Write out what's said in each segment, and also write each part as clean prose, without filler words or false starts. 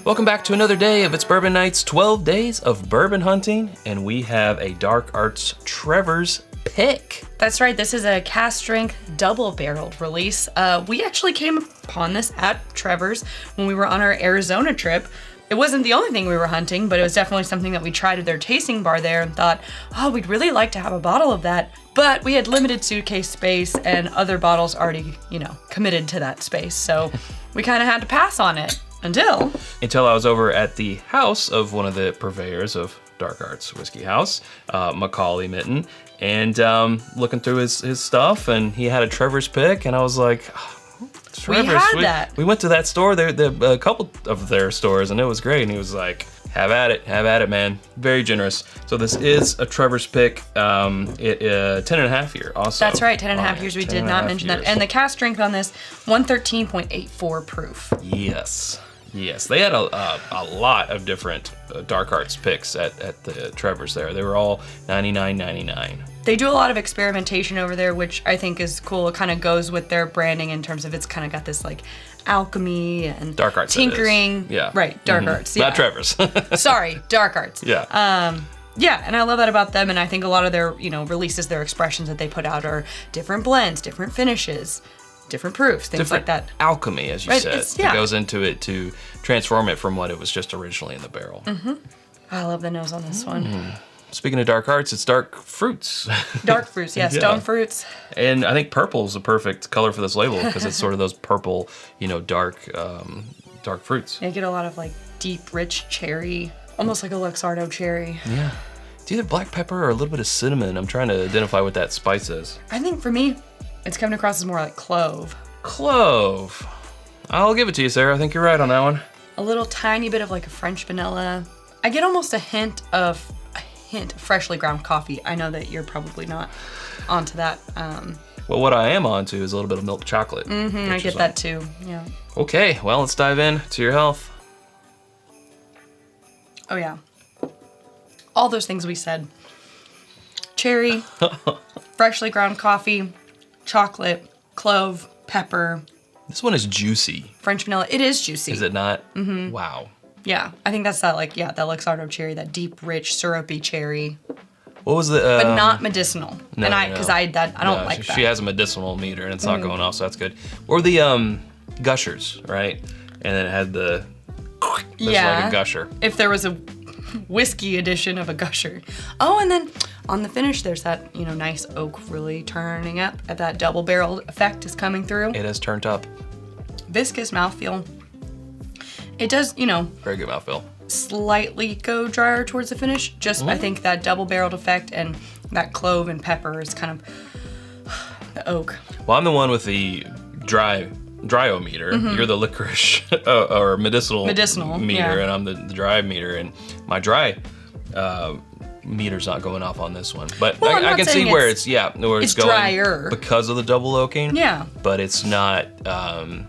Welcome back to another day of It's Bourbon Night's 12 Days of Bourbon Hunting, and we have a Dark Arts Trevor's Pick. That's right, this is a cask-strength double-barreled release. We actually came upon this at Trevor's when we were on our Arizona trip. It wasn't the only thing we were hunting, but it was definitely something that we tried at their tasting bar there and thought, oh, we'd really like to have a bottle of that. But we had limited suitcase space and other bottles already, committed to that space. So we kind of had to pass on it. Until I was over at the house of one of the purveyors of Dark Arts Whiskey House, Macaulay Mitten, and looking through his stuff, and he had a Trevor's Pick, and I was like, Trevor's. That. We went to that store, a couple of their stores, and it was great, and he was like, have at it, man. Very generous. So this is a Trevor's Pick, 10.5 year also. That's right, 10.5 years. We did not mention that. And the cask strength on this, 113.84 proof. Yes, they had a lot of different Dark Arts picks at the Trevor's there. They were all $99.99. They do a lot of experimentation over there, which I think is cool. It kind of goes with their branding in terms of it's kind of got this like alchemy and Dark Arts tinkering. Yeah. Right, Dark Arts. Yeah. Not Trevor's. Sorry, Dark Arts. Yeah. Yeah, and I love that about them, and I think a lot of their, releases, their expressions that they put out are different blends, different finishes, different proofs, things different like that. Alchemy, as you right, said. Yeah. It goes into it to transform it from what it was just originally in the barrel. Mm-hmm. I love the nose on this one. Speaking of dark arts, it's dark fruits. Dark fruits, yeah, stone fruits. And I think purple is a perfect color for this label because it's sort of those purple, dark fruits. You get a lot of like deep, rich cherry, almost like a Luxardo cherry. Yeah. It's either black pepper or a little bit of cinnamon. I'm trying to identify what that spice is. I think for me, it's coming across as more like clove. Clove. I'll give it to you, Sarah. I think you're right on that one. A little tiny bit of like a French vanilla. I get almost a hint of freshly ground coffee. I know that you're probably not onto that. Well, what I am onto is a little bit of milk chocolate. I get that too, yeah. Okay, well, let's dive in to your health. Oh yeah. All those things we said. Cherry, freshly ground coffee, chocolate, clove, pepper. This one is juicy. French vanilla. It is juicy. Is it not? Mm-hmm. Wow. Yeah, I think that's that that Luxardo cherry, that deep, rich, syrupy cherry. What was the? But not medicinal. No, because I don't like that. She has a medicinal meter and it's not going off, so that's good. Or the gushers, right? And then it had like a gusher. If there was a whiskey edition of a gusher. Oh, and then on the finish, there's that nice oak really turning up. That double barrel effect is coming through. It has turned up. Viscous mouthfeel. It does, very good mouthfeel. Slightly go drier towards the finish. Just I think that double barreled effect and that clove and pepper is kind of the oak. Well, I'm the one with the dryometer. You're the licorice or medicinal meter, and I'm the dry meter. And my dry meter's not going off on this one, but I can see where it's going drier because of the double oaking. Yeah, but it's not.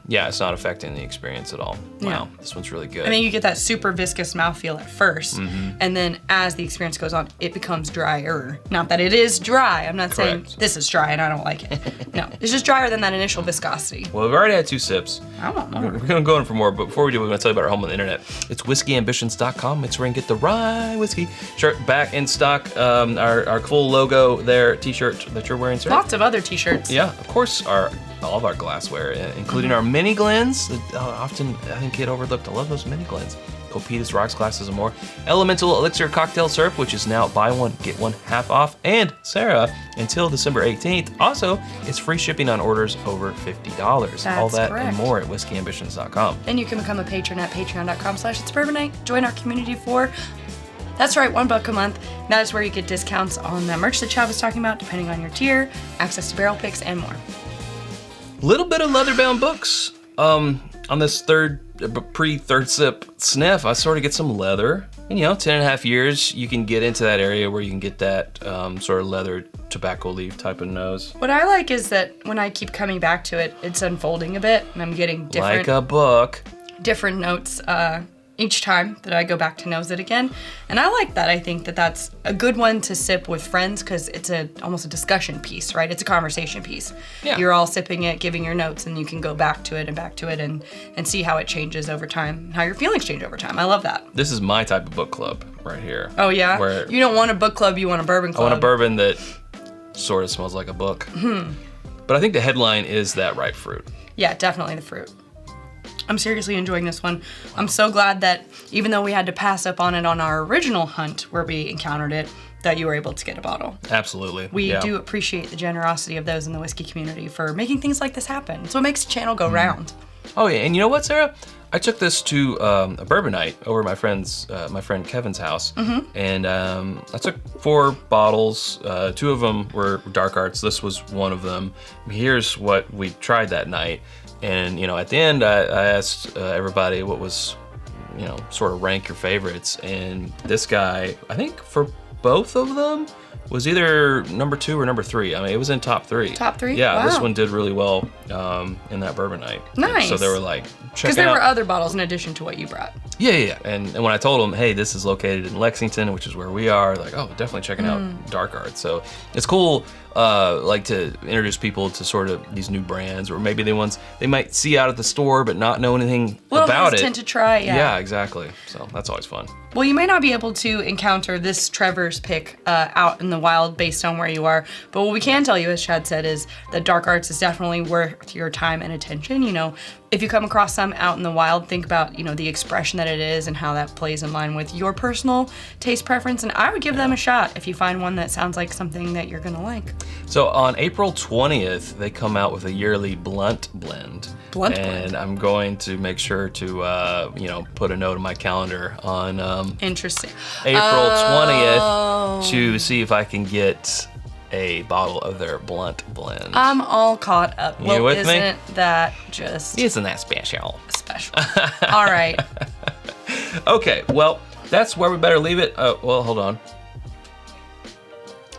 It's not affecting the experience at all. Yeah. Wow, this one's really good. I mean, you get that super viscous mouthfeel at first, and then as the experience goes on, it becomes drier. Not that it is dry. I'm not saying this is dry and I don't like it. No, it's just drier than that initial viscosity. Well, we've already had 2 sips. I want more. We're going to go in for more, but before we do, we're going to tell you about our home on the internet. It's whiskyambitions.com. It's where you can get the rye whiskey shirt back in stock. Our cool logo there, t-shirt that you're wearing, sir. Lots of other t-shirts. Yeah, of course, all of our glassware, including our mini glens that often I think get overlooked. I love those mini glens. Copitas, rocks, glasses, and more. Elemental Elixir Cocktail Syrup, which is now buy one, get one half off. And Sarah, until December 18th, also, it's free shipping on orders over $50. That's all that correct. and more at whiskyambitions.com. Then you can become a patron at patreon.com/itsbourbonnight. Join our community for, that's right, $1 a month. That is where you get discounts on the merch that Chad was talking about, depending on your tier, access to barrel picks, and more. Little bit of leather-bound books. On this pre-third sip sniff, I sort of get some leather. And 10.5 years, you can get into that area where you can get that sort of leather tobacco leaf type of nose. What I like is that when I keep coming back to it, it's unfolding a bit, and I'm getting different. Like a book. Different notes each time that I go back to nose it again. And I like that. I think that that's a good one to sip with friends because it's almost a discussion piece, right? It's a conversation piece. Yeah. You're all sipping it, giving your notes, and you can go back to it and see how it changes over time, how your feelings change over time. I love that. This is my type of book club right here. Oh, yeah? Where You don't want a book club, you want a bourbon I club. want a bourbon that sort of smells like a book. But I think the headline is that ripe fruit. Yeah, definitely the fruit. I'm seriously enjoying this one. I'm so glad that even though we had to pass up on it on our original hunt where we encountered it, that you were able to get a bottle. Absolutely. We do appreciate the generosity of those in the whiskey community for making things like this happen. It's what makes the channel go round. Oh yeah, and you know what, Sarah? I took this to a bourbon night over at my friend Kevin's house, and I took 4 bottles. 2 of them were dark arts. This was one of them. Here's what we tried that night, and at the end I asked everybody what was, sort of rank your favorites, and this guy, I think for both of them, was either number 2 or number 3. I mean, it was in top 3. Top 3? Yeah, Wow. this one did really well in that bourbon night. Nice. So they were like, check Because it there out. were other bottles in addition to what you brought. Yeah. And when I told them, hey, this is located in Lexington, which is where we are, like, oh, definitely checking out dark art. So it's cool, like to introduce people to sort of these new brands, or maybe they might see out at the store but not know anything about it. Hesitant to try, Yeah, exactly. So that's always fun. Well, you may not be able to encounter this Trevor's pick out in the wild based on where you are, but what we can tell you, as Chad said, is that dark arts is definitely worth your time and attention. If you come across some out in the wild, think about, the expression that it is and how that plays in line with your personal taste preference, and I would give them a shot if you find one that sounds like something that you're gonna like. So on April 20th, they come out with a yearly blunt blend. And I'm going to make sure to, put a note in my calendar on Interesting. April 20th to see if I can get a bottle of their blunt blend. I'm all caught up. You with me? Isn't that just Isn't that special? special? All right. Okay, well, that's where we better leave it. Well, hold on.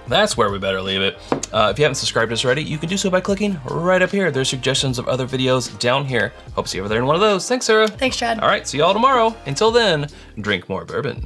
That's where we better leave it. If you haven't subscribed to us already, you can do so by clicking right up here. There's suggestions of other videos down here. Hope to see you over there in one of those. Thanks, Sarah. Thanks, Chad. All right, see y'all tomorrow. Until then, drink more bourbon.